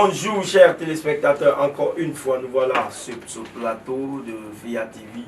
Bonjour chers téléspectateurs, encore une fois nous voilà sur ce plateau de VIA TV.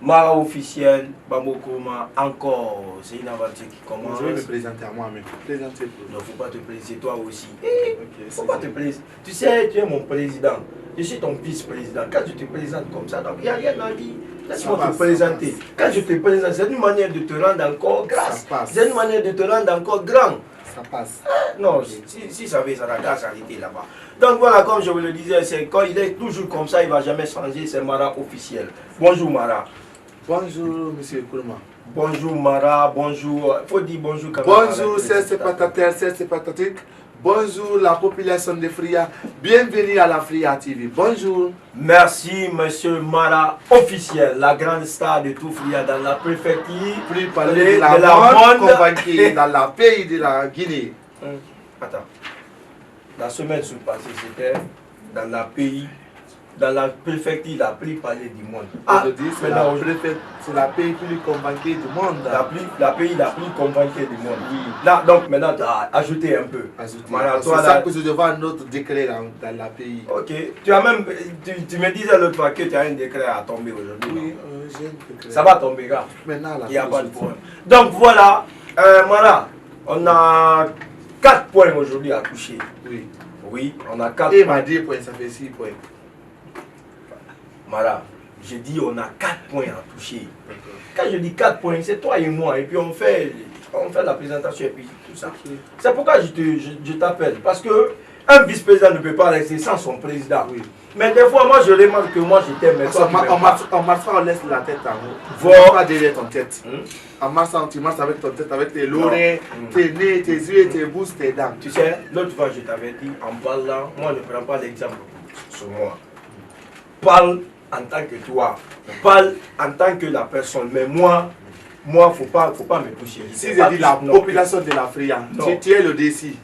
Mara officiel, Bamokoma, encore, c'est une aventure qui commence. Je vais me présenter à moi-même. Présenter pour... Non, faut pas te présenter toi aussi. Okay, Faut pas te présenter. Tu sais, tu es mon président. Je suis ton vice-président. Quand tu te présentes comme ça, donc il n'y a rien à dire. Laisse-moi te présenter. Quand je te présente, c'est une manière de te rendre encore grâce. C'est une manière de te rendre encore grand. Ça passe. Non, si ça veut, ça n'a qu'à s'arrêter là-bas. Donc voilà, comme je vous le disais, c'est quand il est toujours comme ça, il ne va jamais changer, c'est Mara officiel. Bonjour Mara. Bonjour Monsieur Kourma. Bonjour Mara, bonjour. Il faut dire bonjour quand même. Bonjour, c'est Patater, c'est Patatique. Bonjour la population de Fria. Bienvenue à la Fria TV. Bonjour. Merci Monsieur Mara officiel, la grande star de tout Fria dans la préfecture. Plus parler de la monde convaincue dans le pays de la Guinée. Attends. La semaine passée, c'était dans la pays, dans la préfecture la plus parlée du monde. Ah, je dis, c'est la pays plus convaincue du monde. La pays la plus convaincue du monde. Oui. Là, donc maintenant, tu as ajouté un peu. C'est ça que je devais notre décret dans le pays. Ok. Tu as même, tu me disais l'autre fois que tu as un décret à tomber aujourd'hui. Oui, j'ai un décret. Ça va tomber, gars. Maintenant, là. Il n'y a pas de problème. Donc voilà, Mara, on a 4 points aujourd'hui à toucher. Oui. Oui, on a 4 points. Et m'a 10 points, ça fait 6 points. Mara, j'ai dit on a 4 points à toucher. Quand je dis 4 points, c'est toi et moi. Et puis on fait la présentation et puis tout ça. C'est pourquoi je t'appelle. Parce que un vice-président ne peut pas rester sans son président. Oui. Mais des fois, moi je remarque que moi je t'aime. En marchant, on laisse la tête en haut. Voilà. Pas derrière ton tête. En marchant, tu marches avec ton tête, avec tes lourets, tes nez, tes yeux, tes bouches, tes dents. Tu sais, l'autre fois je t'avais dit, en parlant, moi je ne prends pas l'exemple sur moi. Parle en tant que toi, parle en tant que la personne. Mais moi, faut pas me toucher. Si je dis la population de la Fria, tu es le déci.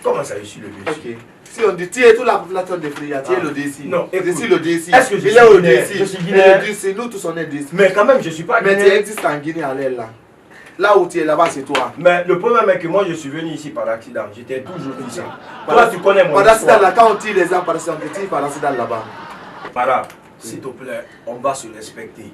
Comment ça, je suis le déci? Ok. Si on dit tu es toute la population de Fria, tu es le déci. Non, je suis le déci. Est-ce que je suis le déci? Je suis guinéen. Nous tous on est déci. Mais quand même, je suis pas guinéen. Mais tu existes en Guinée à l'aile là. Là où tu es là-bas, c'est toi. Mais le problème est que moi, je suis venu ici par accident. J'étais toujours ici. Toi, tu connais mon histoire. Là, quand on tire les gens par accident, on tire par accident là-bas. Voilà, s'il te plaît, on va se respecter.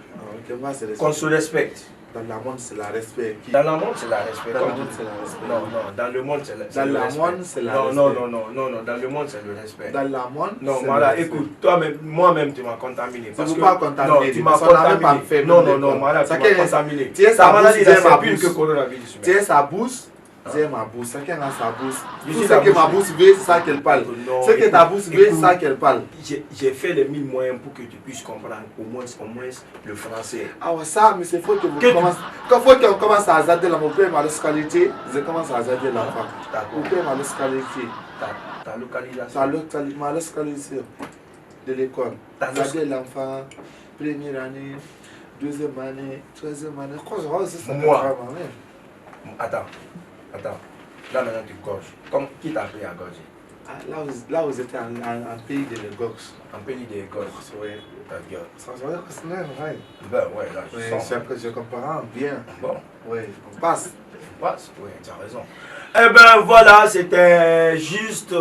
Qu'on se respecte. Dans le monde, c'est la respect. Dans le monde, c'est la respect. Dans le monde, c'est la respect. Non, dans le monde, c'est le respect. Dans le monde, c'est la respect. Non, dans le monde, c'est le respect. Dans le monde, non, voilà, écoute, toi-même, moi-même, tu m'as contaminé. Tu ne veux pas contaminer. Non, tu m'as contaminé. Non, voilà, tu m'as contaminé. Tu es sa maladie, c'est pire que coronavirus. Tu es sa bouche. J'ai ma bouche, chacun a sa bouche. Tout ce que ma bouche veut, c'est ça qu'elle parle. Ce que ta bouche veut, c'est ça qu'elle parle. J'ai fait les 1000 moyens pour que tu puisses comprendre au moins le français. Ah ouais, ça, mais c'est faut que vous commencez. Quand faut qu'on commence à azader la mon père, ma localité, je commence à azader l'enfant. Mon père, ma localité. Ta localisation. Ma localisation de l'école. Azader l'enfant, première année, deuxième année, troisième année. Moi. Attends. Là maintenant tu gorges. Qui t'a appris à gorger? Là où j'étais en pays de l'Écosse. En pays de l'Écosse, oui. Ta gueule. Ça se voit que c'est vrai. Ben ouais, là je sens. Je comprends bien. Bon. Oui, on passe. Oui, tu as raison. Eh ben voilà, c'était juste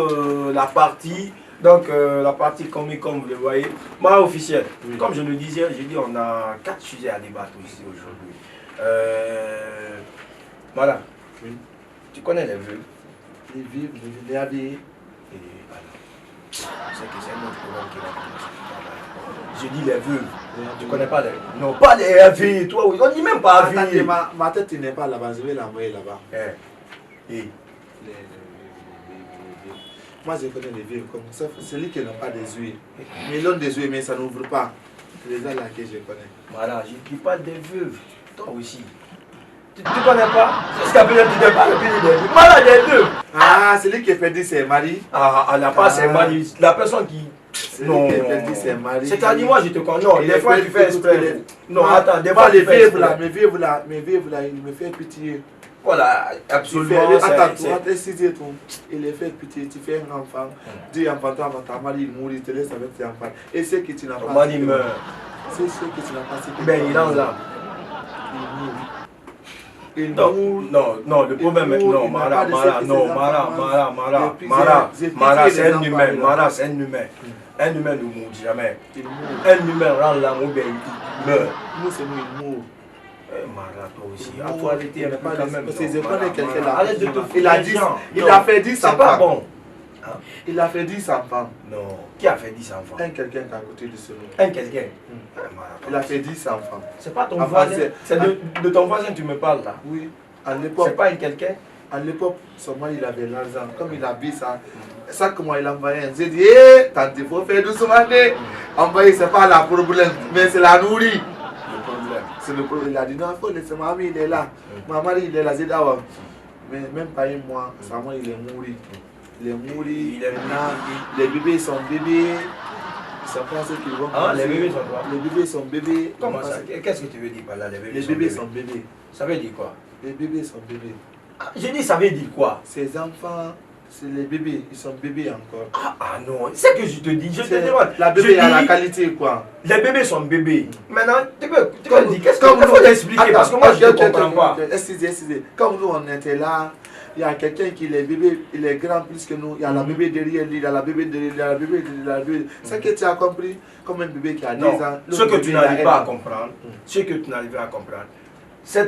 la partie. Donc la partie comique comme vous le voyez. Moi officiel, comme je le disais, j'ai dit on a 4 sujets à débattre ici aujourd'hui. Voilà. Oui. Tu connais les vœux? Les vœux, les habillés. Et voilà. C'est que c'est un autre problème qui va commencer. Je dis les vœux. Tu connais pas les... Non, pas les avis. Toi, on dit même pas avis. Attendez, ma tête n'est pas là-bas. Je vais l'envoyer là-bas. Et moi, je connais les vœux comme ça. Celui qui n'a pas des yeux. Mais l'on des yeux, mais ça n'ouvre pas. C'est les gens là que je connais. Voilà, je dis pas des vœux. Toi aussi. Tu connais pas? C'est ce qu'appelle tu n'es pas le pays des vœux. Voilà, des vœux. Ah, celui qui est perdu, c'est Marie. Ah, la pas c'est Marie. La personne qui... Non, qui est perdu, c'est Marie. C'est-à-dire, moi, je te connais. Non, des fois, tu fais exprès. Non, attends, des fois, tu fais exprès. Mes vieux, il me fait pitié. Voilà, absolument. Il les fait pitié. Tu fais un enfant. Dis enfant, ta Marie, il mourit, il te laisse avec tes enfants. Et ce que tu n'as pas... Marie meurt. C'est ce que tu n'as pas... Ben, il est là. Non, le problème est non, Mara, c'est un humain, Mara, c'est un humain. Un humain ne mourra jamais. Un humain rend l'âme ou bien il meurt. Nous, c'est nous, il mourra. Mara, toi aussi. Il faut arrêter un peu quand même. Parce que je connais quelqu'un là. Arrête de te Il a fait 10 enfants. C'est pas bon. Il a fait 10 enfants. Non. Qui a fait 10 enfants? Un quelqu'un qui est à côté de ce nom. Un quelqu'un. Il a fait 10 enfants. C'est pas ton voisin. C'est de ton voisin que tu me parles là. Oui. À l'époque. C'est pas un quelqu'un. À l'époque, seulement il avait l'argent. Comme il a vu ça, chaque mois il envoyait un. J'ai dit, hé, tante, il faut faire doucement. Envoyer, c'est pas le problème, mais c'est la nourriture. C'est le problème. Il a dit, non, il faut laisser mamie, il est là. Maman, il est là. J'ai dit, ah ouais. Mais même pas un mois, seulement il est mort. Il est mort. Les bébés sont bébés. Ils sont pas ceux qui vont. Ah, les bébés sont quoi? Les bébés sont bébés. Comment ça? Qu'est-ce que tu veux dire par là? Les bébés sont bébés. Ça veut dire quoi? Les bébés sont bébés. J'ai dit, ça veut dire quoi? Ces enfants, c'est les bébés, ils sont bébés encore. Ah non, c'est que je te dis, je te demande. La bébé a la qualité quoi. Les bébés sont bébés. Maintenant, tu peux dire, qu'est-ce qu'il faut t'expliquer? Parce que moi je ne comprends pas. Excusez. Comme nous on était là, il y a quelqu'un qui est bébé, il est grand plus que nous. Il y a la bébé derrière lui, il y a la bébé derrière, il y a la bébé derrière, la bébé. C'est ce que tu as compris, comme un bébé qui a 10 ans. Ce que tu n'arrives pas à comprendre,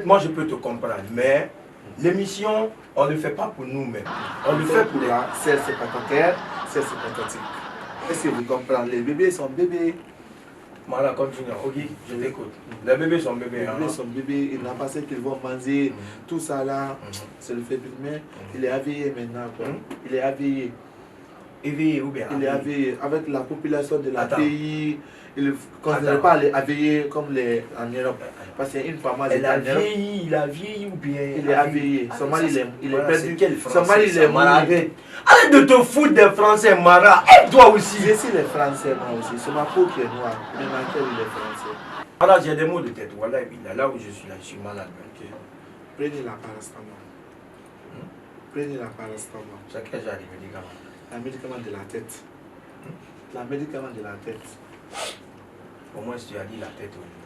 moi je peux te comprendre, mais l'émission, on ne le fait pas pour nous-mêmes. On le fait pour les... C'est pas ton cœur, c'est pas ton type. Est-ce que vous comprenez? Les bébés sont bébés. Voilà, continue. Ok, je t'écoute. Les bébés sont bébés. Les bébés sont bébés. Il n'a pas ce qu'ils vont manger. Tout ça là, c'est le fait. Mais il est éveillé maintenant. Il est éveillé. Éveillé ou bien? Il est éveillé. Avec la population de la pays, il ne considère pas les éveillés comme les en Europe. Parce qu'une femme, il a vieilli ou bien? Il est éveillé. Seulement il est perdu. Seulement il est mort. Arrête de te foutre des Français, Mara. Aide-toi aussi. Je suis les Français, moi aussi. C'est ma peau qui est noire. Mais ma cœur, il est français. Alors j'ai des mots de tête. Voilà, là où je suis malade. Okay. Prenez la paracétamol. Prenez la paracétamol. C'est quel genre de médicament? Un médicament de la tête. La médicament de la tête. Au moins, tu as dit la tête aujourd'hui.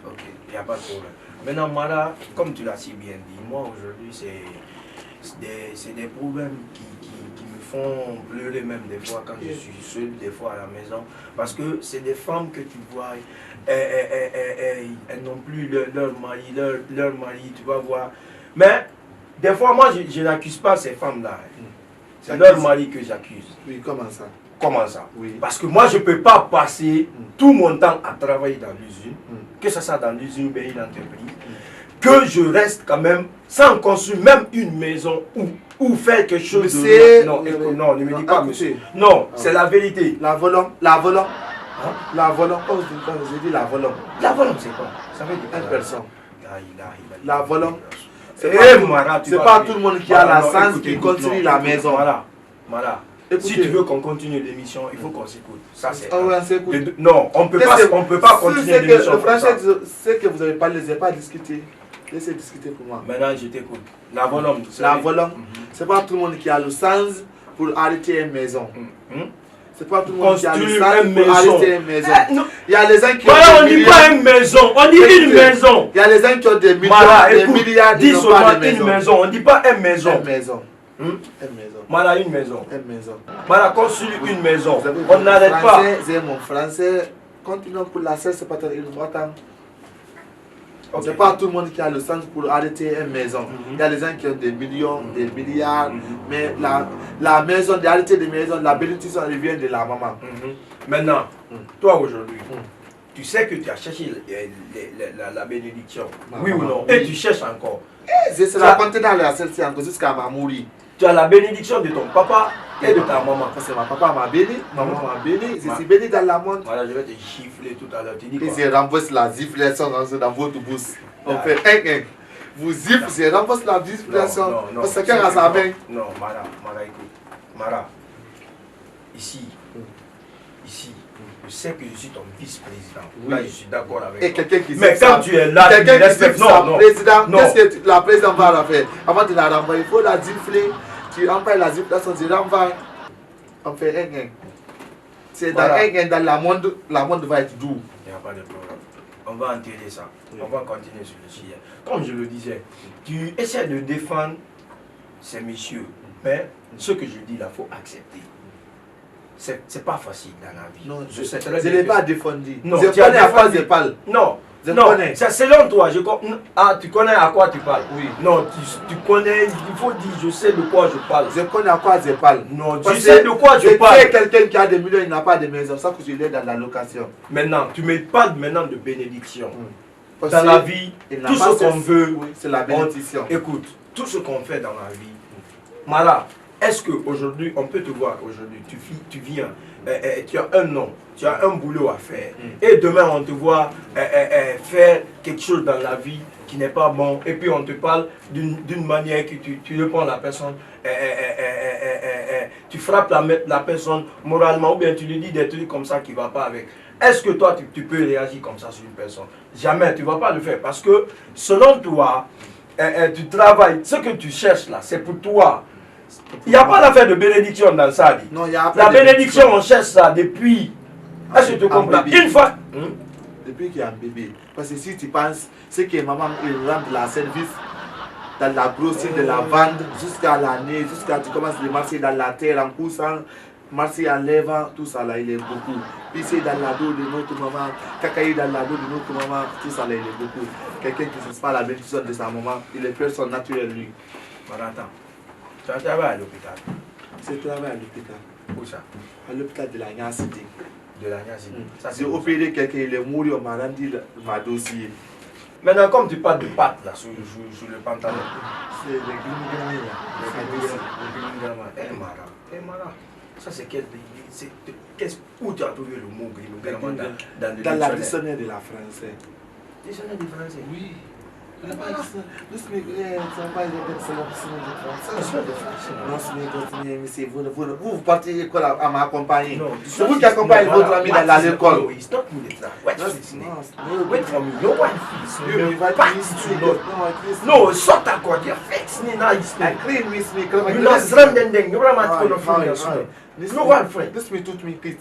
Ok, il n'y a pas de problème. Maintenant, Mara, comme tu l'as si bien dit, moi aujourd'hui, c'est des problèmes qui me font pleurer même des fois quand je suis seul, des fois à la maison. Parce que c'est des femmes que tu vois, elles n'ont plus leur mari, tu vas voir. Mais des fois, moi, je n'accuse pas ces femmes-là. C'est leur mari que j'accuse. Oui, comment ça? Comment ça? Oui. Parce que moi, je ne peux pas passer tout mon temps à travailler dans l'usine, que ce soit dans l'usine ou bien une entreprise, que je reste quand même sans construire même une maison ou faire quelque chose de... Non, non, ne me dis pas monsieur. Non, c'est la vérité. La volant. La volant, quand je dis la volant. La volant, c'est quoi? Ça veut dire une personne. La volant. C'est pas tout le monde qui a la sens qui construit la maison. Voilà. Si tu veux qu'on continue l'émission, il faut qu'on s'écoute. Ça, c'est. Ouais, non, on peut pas continuer l'émission. Ce que vous avez parlé, je n'ai pas discuté. Laissez discuter pour moi. Maintenant, je t'écoute. La volonté. La volonté. C'est pas tout le monde qui a le sens pour arrêter une maison. C'est pas tout le monde qui a le sens pour arrêter une maison. Il y a les gens qui ont. Voilà, on dit pas une maison, on dit une maison. Il y a les gens qui ont des millions, des milliards, dis seulement une maison. On dit pas une maison. Une maison. Une maison. Voilà, une maison. Une maison. Voilà, construire une maison. On n'arrête pas. C'est mon français. Continuons pour la scène, c'est pas important. Okay. C'est pas tout le monde qui a le sens pour arrêter une maison. Il y a des gens qui ont des millions, des milliards, mais la maison, d'arrêter des maisons, la bénédiction revient de la maman. Maintenant, toi aujourd'hui, tu sais que tu as cherché la bénédiction, oui ou non? Et tu cherches encore. Je serai raconté dans la celle-ci encore jusqu'à ma mourir. Tu as la bénédiction de ton papa et de ta maman. Parce que ma papa m'a béni, maman m'a béni, je suis béni dans la monde. Voilà, je vais te gifler tout à l'heure. Tu dis quoi? Et je renverse la giflation dans votre bouche. On fait un. Vous giflez, je renverse la giflation. Parce que quelqu'un a sa main. Non, Mara, écoute. Mara, ici, je sais que je suis ton vice-président. Là, je suis d'accord avec toi. Et quelqu'un qui mais quand tu es là, quelqu'un qui dit non, président, qu'est-ce que la présidente va la faire? Avant de la renvoyer, il faut la gifler. Tu renvoies la giflation, tu renvoies. On fait un. C'est dans un, dans la monde va être doux. Il n'y a pas de problème. on va enterrer ça. Oui. On va continuer sur le sujet. Comme je le disais, tu essaies de défendre ces messieurs, mais ce que je dis là, il faut accepter. C'est pas facile dans la vie. Non, je sais je très ne bien l'ai que pas c'est- défendu. Non, Je tu as connais à quoi défendu. je parle. Non, Je non, connais. c'est selon toi. Ah, tu connais à quoi tu parles? Oui. Non, tu connais, il faut dire, je sais de quoi je parle. Je connais à quoi je parle. Non, Parce tu sais de quoi je sais parle. quelqu'un qui a des millions, il n'a pas de maison. Ça que je l'ai dans la location. Maintenant, tu me parles maintenant de bénédiction. Parce Dans que la vie, il n'a tout pas ce qu'on veut, oui, c'est la bénédiction. écoute, tout ce qu'on fait dans la vie, Mara, est-ce qu'aujourd'hui, on peut te voir aujourd'hui, tu viens, tu as un nom, tu as un boulot à faire, et demain on te voit faire quelque chose dans la vie qui n'est pas bon, et puis on te parle d'une manière que tu reprends la personne, tu frappes la personne moralement, ou bien tu lui dis des trucs comme ça qui ne va pas avec. Est-ce que toi, tu peux réagir comme ça sur une personne? Jamais, tu ne vas pas le faire. Parce que, selon toi, tu travailles. Ce que tu cherches là, c'est pour toi. Il n'y a pas d'affaire de bénédiction dans ça. Dit. Non, il y a La pas de bénédiction, on cherche ça depuis. Est-ce que tu comprends? bébé. Une fois. Depuis qu'il y a un bébé. Parce que si tu penses, c'est que maman, il rentre la service, dans la grossir, de la vendre, jusqu'à l'année, jusqu'à tu commences à marcher dans la terre en poussant, marcher en lèvant, tout ça là, il est beaucoup. Pisser dans la dos de notre maman, cacailler dans la dos de notre maman, tout ça là, il est beaucoup. Quelqu'un qui ne sait pas la bénédiction de sa maman, il est personne naturelle lui. Voilà, attends. Tu as travaillé à l'hôpital. C'est travail à l'hôpital. Où ça? À l'hôpital de la Cité. De la Niasie. Ça, c'est J'ai où? opéré quelqu'un, il est mort, on m'a rendu ma dossier. Maintenant, comme tu parles de pâte là, sur le pantalon. C'est le gringamé là. Mara, ça c'est quel où tu as trouvé le mot gringamé dans le Dans la dictionnaire? dictionnaire de la français. Dictionnaire du français? Oui. Vous ne savez pas ça pas vous partez à m'accompagner. C'est vous qui accompagnez votre ami dans l'école. It's not me that. Wait from you. No No one feels. No, sort of God. You're fixing nice. I clean with me. You not run then. You run out for the No one friend. This me tout me quitte.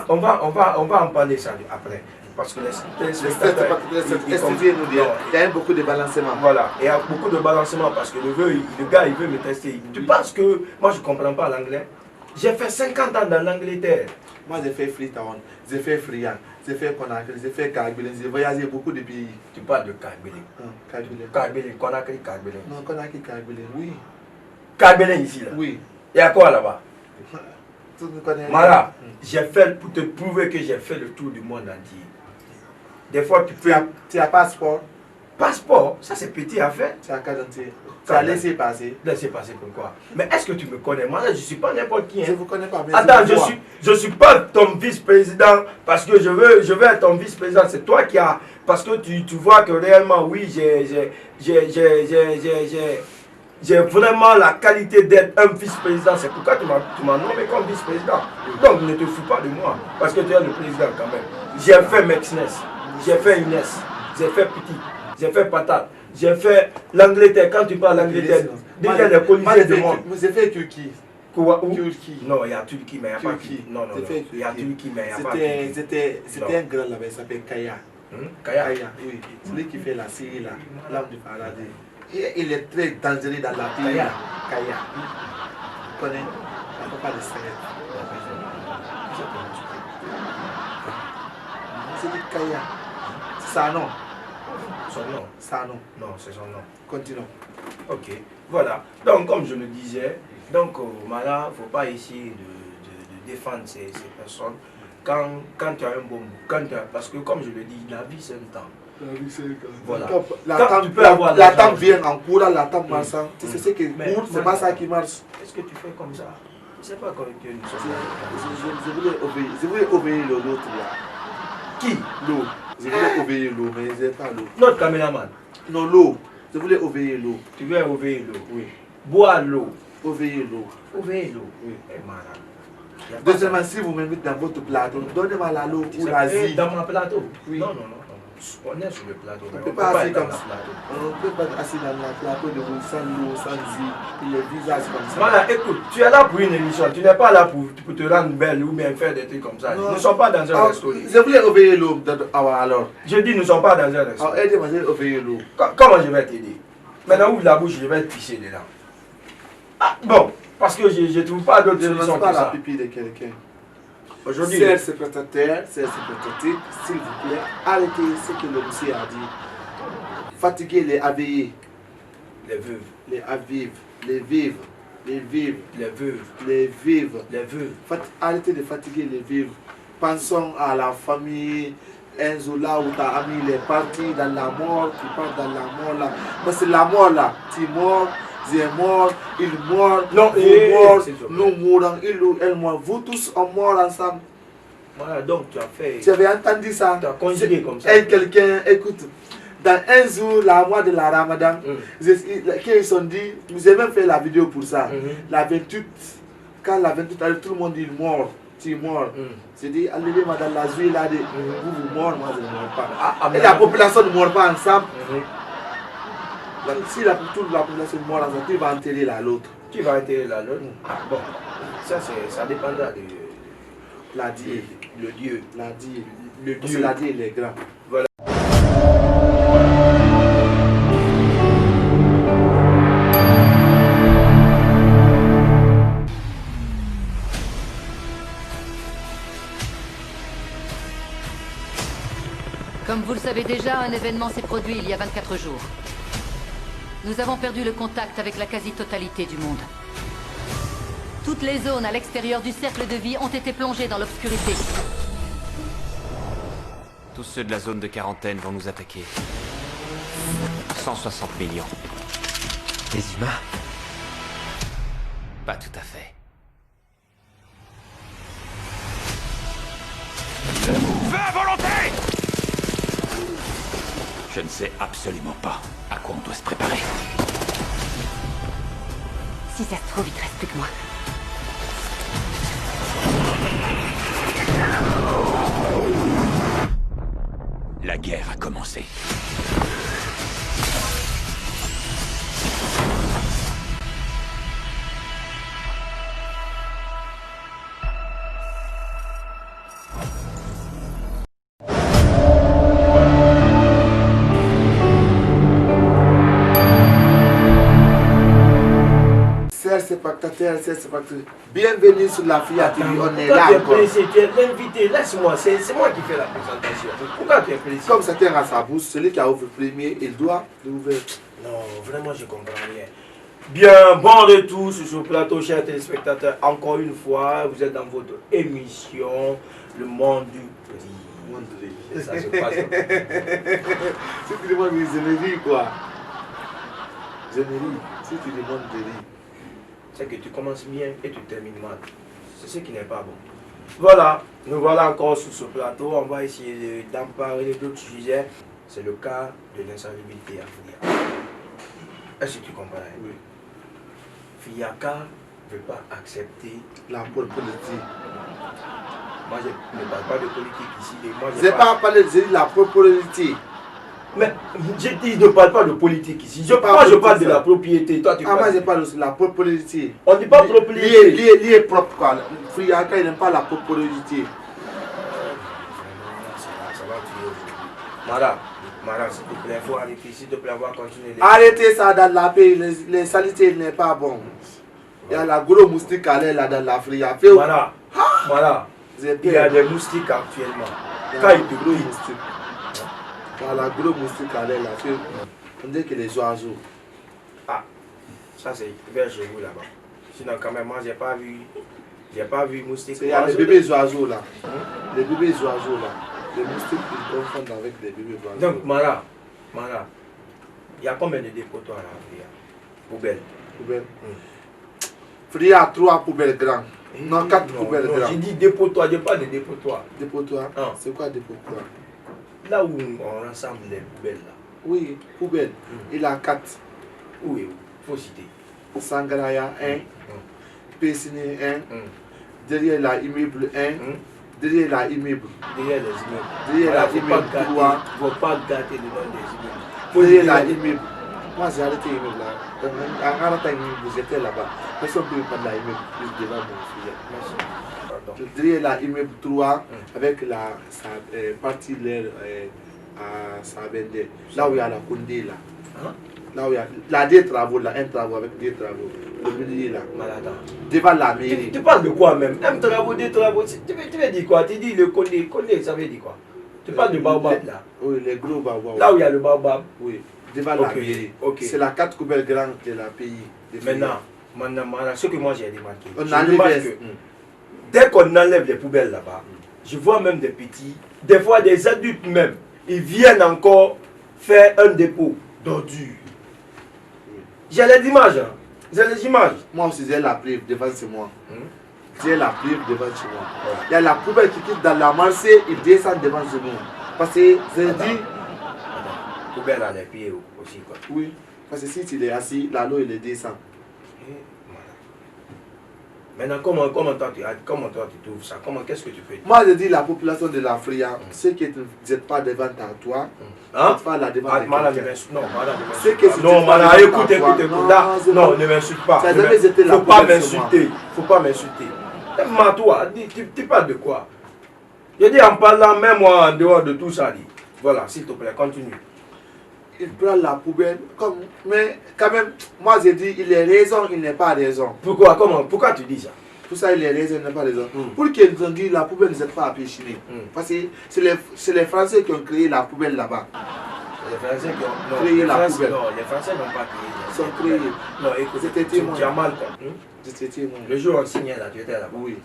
On va en parler ça après. Parce que les spectateurs, il y a beaucoup de balancement. Voilà, il y a beaucoup de balancement parce que le gars il veut me tester. Tu penses que moi je ne comprends pas l'anglais? J'ai fait 50 ans dans l'Angleterre. Moi j'ai fait Freetown, j'ai fait Frian, j'ai fait Conakry, j'ai fait Kabylie, j'ai voyagé beaucoup de pays. Tu parles de Kabylie. Kabylie, Conakry, Kabylie. Non, Conakry, Kabylie, oui. Kabylie ici là. Oui. Il y a quoi là-bas? Tu me connais. Mara, j'ai fait pour te prouver que j'ai fait le tour du monde entier. Des fois, tu as passeport. Passeport, ça c'est petit à faire. Tu as carte d'identité. Tu as laissé passer. Laissez passer pourquoi? Mais est-ce que tu me connais? Moi, je ne suis pas n'importe qui. Hein. Je ne vous connais pas. Mais attends, je suis pas ton vice-président parce que je veux être ton vice-président. C'est toi qui as. Parce que tu vois que réellement, oui, j'ai vraiment la qualité d'être un vice-président. C'est pourquoi tu m'as nommé comme vice-président. Donc ne te fous pas de moi. Parce que tu es le président quand même. J'ai fait Mexness. J'ai fait Inès, j'ai fait Petit, j'ai fait Patate, j'ai fait l'Angleterre. Quand tu parles l'Angleterre, déjà les policiers du monde. J'ai fait Turquie. Turquie. Non, il y a Turquie, mais il n'y a pas Turquie. Non, il y a Turquie, mais il n'y a pas Turquie. C'était un grand là-bas, il s'appelle Kaya. Kaya? Oui. Celui qui fait la série là, l'âme du paradis. Il est très dangereux dans la vie. Kaya. Tu connais? Il n'y a pas de Sahel. C'est dit Kaya. Ça non. Son nom? Ça non. Non, c'est son nom. Continuons. Ok, voilà. Donc, comme je le disais, donc, Mara, il ne faut pas essayer de défendre ces personnes. Quand tu as un bon bout, parce que comme je le dis, la vie c'est un temps. La vie c'est un temps. Voilà. La table vient en courant, la table marchant. Tu sais ce que c'est pas ça qui marche. Est-ce que tu fais comme ça? Je ne sais pas quand tu es une Je voulais obéir l'autre là. Qui? L'eau. Je voulais obéir l'eau, mais je n'ai pas l'eau. Notre caméraman. Non, l'eau. Je voulais obéir l'eau. Tu veux obéir l'eau? Oui. Boire l'eau. Obéir l'eau. Obéir l'eau. Oui. Mara. Deuxièmement, si vous me mettez dans votre plateau, donnez-moi la l'eau ou la zi. Dans mon plateau? Oui. Non. On est sur le plateau. On ne peut pas assis comme ça. On ne peut pas être assis dans le plateau de vous sans l'eau, sans le visage comme ça. Voilà, écoute, tu es là pour une émission, tu n'es pas là pour te rendre belle ou bien faire des trucs comme ça. Non. Nous ne sommes pas dans un restaurant. Je voulais réveiller l'eau alors. Je dis, nous ne sommes pas dans un restaurant. Alors, aidez-moi, je vais réveiller l'eau. Comment je vais t'aider? Maintenant, ouvre la bouche, je vais te pisser dedans. Ah, bon, parce que je ne trouve pas d'autre solution que pas la ça. pipi de quelqu'un. Aujourd'hui, Chers spectateurs, s'il vous plaît, arrêtez ce que le monsieur a dit. Fatiguez les AVI, les veuves, les avives, les vives, les vives, les veuves, les vives. les veuves. Arrêtez de fatiguer les vives. Pensons à la famille Enzo là où ta ami il est parti dans la mort, tu pars dans la mort là. Parce que la mort là, tu es mort. J'ai mort, il mort, non, vous mort, nous mourons, il ou elle mort, vous tous on mort ensemble. Voilà, donc tu as fait. Tu avais entendu ça? Tu as conjugué comme ça. Et quelqu'un, écoute, dans un jour, la mois de la Ramadan, qu'ils sont dit, j'ai même fait la vidéo pour ça. La 28, quand la 28 arrive, tout le monde dit mort, tu es mort. C'est dit, allez, madame, la joie là, vous mort, moi je ne meurs pas. Et la population ne meurt pas ensemble. Si toute la population meurt ensemble, tu vas enterrer l'autre. Tu vas enterrer l'autre. Ah bon, ça dépendra de la Dieu. Le Dieu. La Dieu. Le Parce Dieu. que la Dieu, il est grand. Voilà. Comme vous le savez déjà, un événement s'est produit il y a 24 jours. Nous avons perdu le contact avec la quasi-totalité du monde. Toutes les zones à l'extérieur du cercle de vie ont été plongées dans l'obscurité. Tous ceux de la zone de quarantaine vont nous attaquer. 160 millions. Les humains? Pas tout à fait. Feu à volonté! Je ne sais absolument pas à quoi on doit se préparer. Si ça se trouve, il te reste plus que moi. La guerre a commencé. Chers spectateurs, bienvenue sur la FIA TV, on est là encore. Tu es l'invité, laisse-moi, c'est moi qui fais la présentation. Pourquoi tu es pressé? Comme chacun a sa bouche, celui qui a ouvert premier, il doit l'ouvrir. Non, vraiment, je comprends rien. Bien, bon retour sur ce plateau, chers téléspectateurs. Encore une fois, vous êtes dans votre émission, Le Monde du Riz. Ça se passe. Si tu demandes je me ris quoi. Je me ris. Si tu demandes de rire. C'est que tu commences bien et tu termines mal. C'est ce qui n'est pas bon. Voilà, nous voilà encore sur ce plateau. On va essayer d'en parler d'autres sujets. C'est le cas de l'insalubrité à Fiaka. Est-ce que tu comprends? Oui. Fiaka ne veut pas accepter la politique. Moi, je ne parle pas de politique ici. Je n'ai pas parlé de la politique. Mais je dis, ne parle pas de politique ici. Je parle de la propriété. Toi, tu moi, je parle de la propriété. On ne dit pas propriété. Lié propre quoi. Fiaka, il n'aime pas la propriété. Ça va tuer. Mara, s'il te plaît, il faut arrêter. S'il te plaît, on va continuer. Arrêtez ça dans la paix. Les saletés n'est pas bon. Il y a la gros moustique à l'air là dans l'Afrique. Mara, il y a des moustiques actuellement. Quand il te gros moustique. La gros moustique à l'air là, on dit que les oiseaux. Ah, ça c'est vers chez vous là-bas. Sinon quand même moi j'ai pas vu moustique. Il y a les bébés oiseaux là. Les bébés oiseaux là. Les moustiques ils confondent avec les bébés oiseaux. Donc Mara, il y a combien de dépotoirs là? Poubelle. Il y a 3 poubelles grandes. Non, 4 poubelles grandes. J'ai dit dépotoir, je parle de dépotoir. Dépotoir? C'est quoi dépotoir? Là où on rassemble les poubelles là. Oui, poubelle. Il a 4. Oui, faut citer. Sangaraya 1. Pessine 1. Derrière la immeuble 1. Derrière la immeuble. Derrière les immeubles. Derrière Voilà, la faut pas immeuble gâter, droit. faut pas gâter le nom des immeubles. Derrière la immeuble. Moi j'ai arrêté l'immeuble là. En arrêtant l'immeuble, j'étais là-bas. Personne ne peut prendre la immeuble juste devant mon sujet. Merci. Pardon. Derrière la immeuble 3 avec sa partie l'air à Sabende. Là où il y a la Koundé là. Hein? Là où il y a là, des travaux là, un travaux avec des travaux. Le milieu là. Malade. Devant la mairie. Tu parles de quoi même? Un travaux, deux travaux. Tu veux dire quoi? Tu dis le Condé. Condé, ça veut dire quoi? Tu parles de baobab là. Oui, les gros baobabs. Là où il y a le baobab. Oui, devant la mairie. Ok. C'est la 4 couvert grande de la pays. Maintenant, ce que moi j'ai remarqué. On je remarque que dès qu'on enlève les poubelles là-bas, je vois même des petits, des fois des adultes même, ils viennent encore faire un dépôt d'ordures. J'ai les images. Hein. J'ai les images. Moi aussi, j'ai la preuve devant chez moi. J'ai la preuve devant chez moi. Il y a la poubelle qui quitte dans la marché, il descend devant chez moi. Parce que j'ai dit. Poubelle à les pieds aussi quoi. Oui, parce que si tu es assis, la l'eau il descend. Maintenant, comment toi tu trouves ça? Qu'est-ce que tu fais? Moi je dis la population de la Fria, ceux qui ne jettent pas devant toi, Hein? pas la devant Madame, quelqu'un. non, madame, Non, madame, écoute, non, ne m'insulte pas. Ça a jamais été la Faut pas poubelle sur moi. m'insulter. Faut pas m'insulter. Même toi, tu parles de quoi? Je dis en parlant, même moi en dehors de tout ça, dis. Voilà, s'il te plaît, continue. Il prend la poubelle, comme, mais quand même, moi je dis, il est raison, il n'est pas raison. Pourquoi? Pourquoi tu dis ça? Pour ça, il est raison, il n'est pas raison. Pour qu'ils ont dit la poubelle ne s'est pas à Péchiné. Parce que c'est les Français qui ont créé la poubelle là-bas. Les Français qui ont créé la poubelle. Non, les Français n'ont pas créé. Ils sont créés. Non, écoute, c'était témoin. tu as mal quoi. J'étais témoin. Le jour où on signait là, tu étais là-bas. Oui.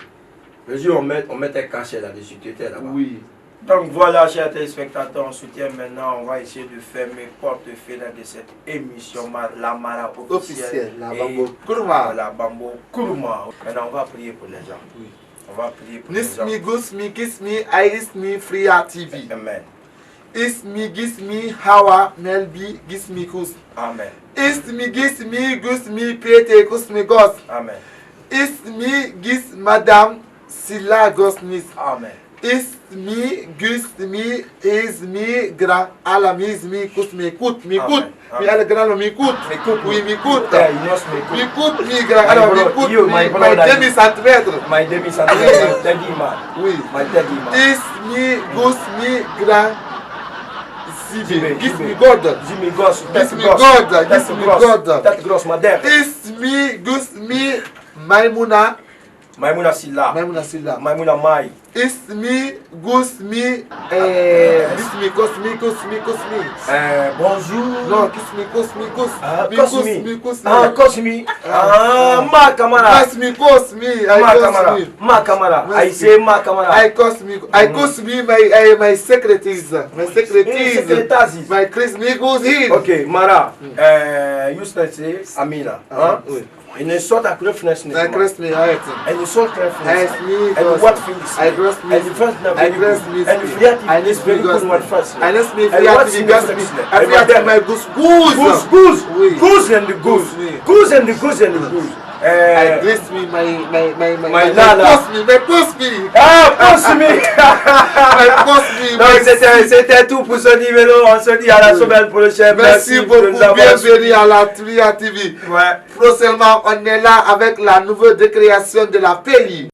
Le jour où on mettait cachet là-dessus, tu étais là-bas. Oui. Donc voilà, chers téléspectateurs, on soutient maintenant, on va essayer de fermer porte-fenêtre de cette émission, la Mara officielle. La Bambo Kurma. La Bambo Kurma. Maintenant, on va prier pour les gens. Oui. On va prier pour les gens. Nismi, Gusmi, Kismi, Aismi, Fria TV. Amen. Ismi, Gismi, Hawa, Nelbi, Gismi, Kus. Amen. Ismi, Gismi, Gusmi, Pete, Kusmi, Gos. Amen. Ismi, Gis, Madame, Silla, Gosnis. Amen. Ismi, Gusmi, Ismi, Gra, Alamismi, Kusmi, Kut, mi Kut. Mi al grano mi Kut. Oui, mi Kut. Mi Kut, mi Gra, alors mi Kut, my demi-centimètre. My demi-centimètre. Oui. My demi-man. Ismi, Gusmi, Gra, Zibe. Gismi, God. Jimmy Goss. Gismi, God. Gismi, God. Tête grosse, madame. Ismi, Gusmi, Maimuna. Maimouna Silla. Maimuna Silla. Maimouna Mai. Ismi, Gusmi, Gismi, Cosmi, Cosmi, Cosmi. Bonjour. Non, Kismi, Cosmi, Cosmi. Cosmi. Cosmi. Ah, Cosmi. Ah, ma camarade. Cosmi, Cosmi. Ma camarade. Ma camarade. I say ma camarade. I Cosmi, my secretaries. My secretaries. Secretaries. My Christmas goes in. Ok, Mara. You say Amina. Oui. Et ne sort à crève fenêtre. I Christmas, I Elle ne sort crève I fenêtre. me. Elle what feels. I trust me. Elle first I trust me. Elle fiat. I is very good what first. I trust me. And what's in the I fiat my goose. Goose. Oui. Goose and the goose. Oui. Goose and the goose and the goose. I grace me, my Lala. post me. Ah, post me. My post me. Donc c'était tout pour ce numéro. On se dit à la semaine prochaine. Merci beaucoup. Bienvenue à la Tria TV. Ouais. Prochainement, on est là avec la nouvelle décréation de la pays.